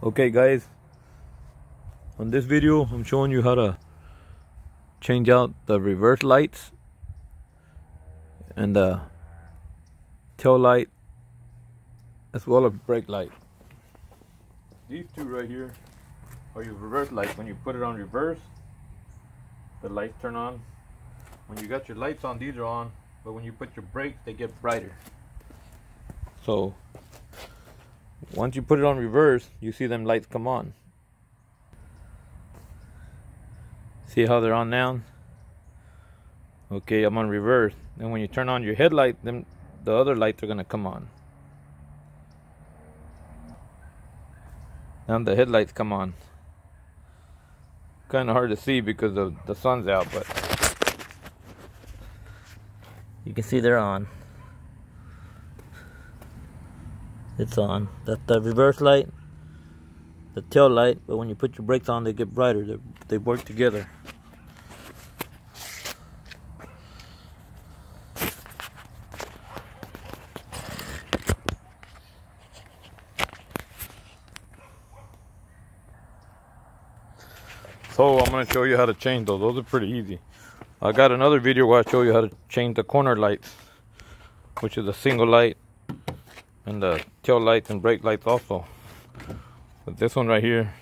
Okay guys, on this video I'm showing you how to change out the reverse lights and the tail light as well as brake light. These two right here are your reverse lights. When you put it on reverse, the lights turn on. When you got your lights on, these are on, but when you put your brakes, they get brighter. So once you put it on reverse, you see them lights come on. See how they're on now? Okay, I'm on reverse. And when you turn on your headlight, then the other lights are gonna come on. Now the headlights come on. Kind of hard to see because the sun's out, but you can see they're on. It's on. That's the reverse light, the tail light, but when you put your brakes on, they get brighter. They work together. So I'm going to show you how to change those. Those are pretty easy. I got another video where I show you how to change the corner lights, which is a single light, and the tail lights and brake lights also. But this one right here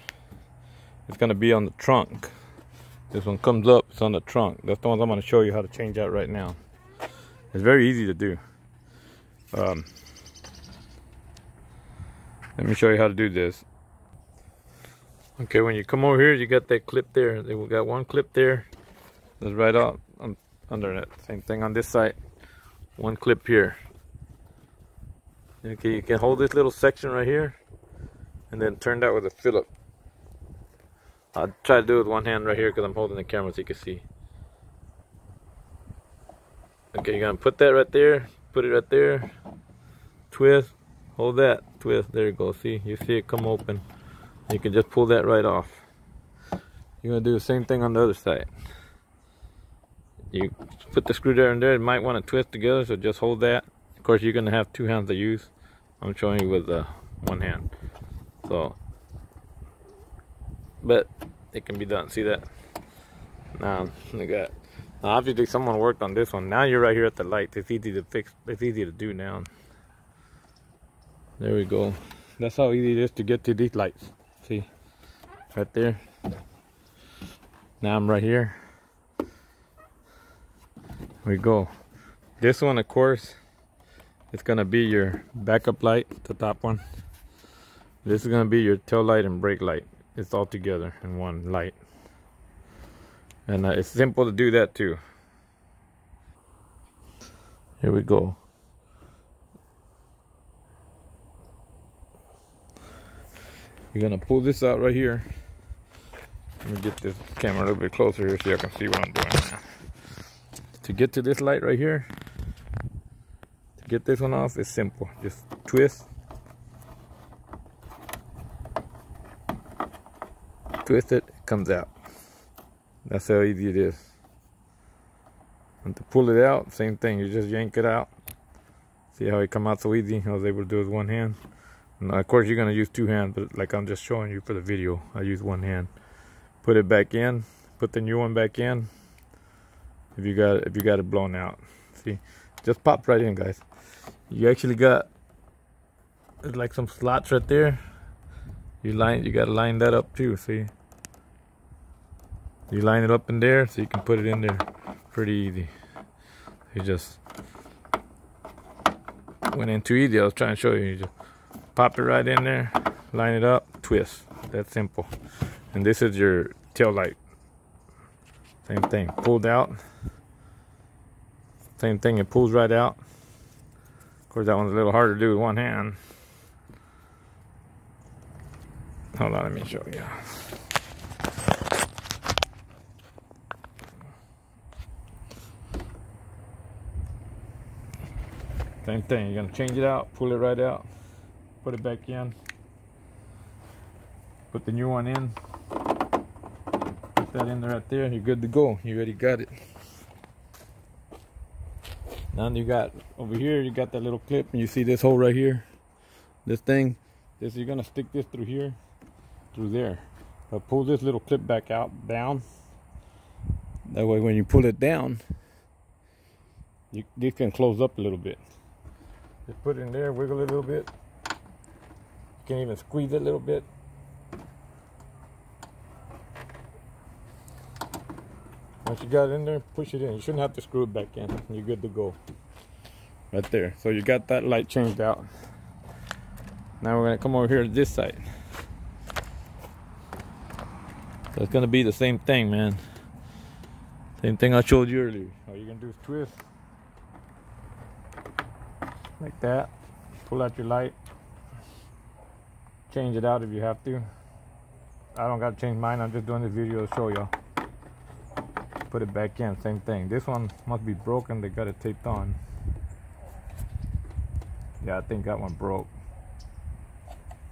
is going to be on the trunk. This one comes up, it's on the trunk. That's the ones I'm going to show you how to change out right now. It's very easy to do. Let me show you how to do this. Okay, when you come over here, you got that clip there. We got one clip there that's right out under it. Same thing on this side. One clip here. Okay, you can hold this little section right here and then turn that with a Phillip. I'll try to do it with one hand right here because I'm holding the camera so you can see. Okay, you're gonna put that right there, put it right there, twist, hold that, twist, there you go. See, you see it come open. You can just pull that right off. You're gonna do the same thing on the other side. You put the screwdriver in there, you might want to twist together, so just hold that. Of course, you're gonna have two hands to use. I'm showing you with one hand. So, but it can be done. See that? Now, look at that. Now, obviously, someone worked on this one. Now you're right here at the light. It's easy to fix. It's easy to do now. There we go. That's how easy it is to get to these lights. See, right there. Now I'm right here. Here we go. This one, of course, it's gonna be your backup light, the top one. This is gonna be your tail light and brake light. It's all together in one light. And it's simple to do that too. Here we go. You're gonna pull this out right here. Let me get this camera a little bit closer here so you can see what I'm doing now. To get to this light right here, to get this one off, it's simple. Just twist. Twist it, it comes out. That's how easy it is. And to pull it out, same thing. You just yank it out. See how it come out so easy? I was able to do it with one hand. Now, of course, you're gonna use two hands, but like I'm just showing you for the video, I use one hand. Put it back in. Put the new one back in. If you got it blown out, see, just popped right in, guys. You actually got there's like some slots right there. You gotta line that up too. See, you line it up in there so you can put it in there pretty easy. You just went in too easy. I was trying to show you. You just pop it right in there, line it up, twist. That's simple. And this is your tail light. Same thing, pulled out. Same thing, it pulls right out. Of course, that one's a little harder to do with one hand. Hold on, let me show you. Same thing, you're gonna change it out, pull it right out, put it back in, put the new one in, put that in there right there, and you're good to go. You already got it. Now you got over here, you got that little clip, and you see this hole right here, this thing. This, you're gonna stick this through here, through there. But pull this little clip back out, down. That way when you pull it down, this can close up a little bit. Just put it in there, wiggle it a little bit. You can even squeeze it a little bit. Once you got it in there, push it in. You shouldn't have to screw it back in. You're good to go. Right there. So you got that light changed out. Now we're going to come over here to this side. So it's going to be the same thing, man. Same thing I showed you earlier. All you're going to do is twist. Like that. Pull out your light. Change it out if you have to. I don't got to change mine. I'm just doing this video to show y'all. Put it back in, same thing. This one must be broken. They got it taped on. Yeah, I think that one broke.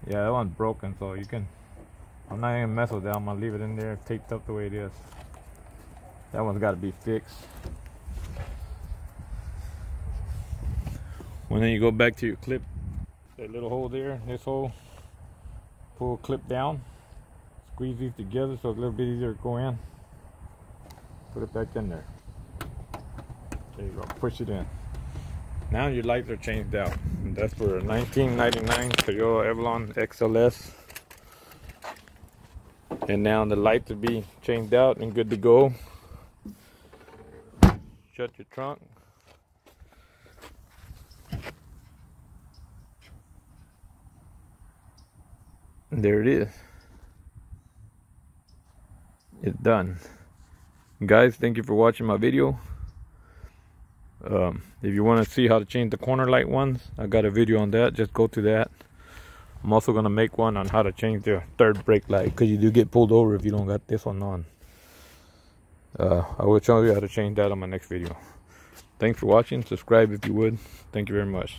Yeah, that one's broken, so you can, I'm not even gonna mess with that. I'm gonna leave it in there taped up the way it is. That one's got to be fixed. When then you go back to your clip, that little hole there, this hole, pull clip down, squeeze these together so it's a little bit easier to go in. Put it back in there. There you go. Push it in. Now your lights are changed out. And that's for a 1999 Toyota Avalon XLS. And now the lights will be changed out and good to go. Shut your trunk. And there it is. It's done. Guys, thank you for watching my video. If you want to see how to change the corner light ones, I got a video on that. Just go to that. I'm also going to make one on how to change the third brake light, because you do get pulled over if you don't got this one on. I will show you how to change that on my next video. Thanks for watching. Subscribe if you would. Thank you very much.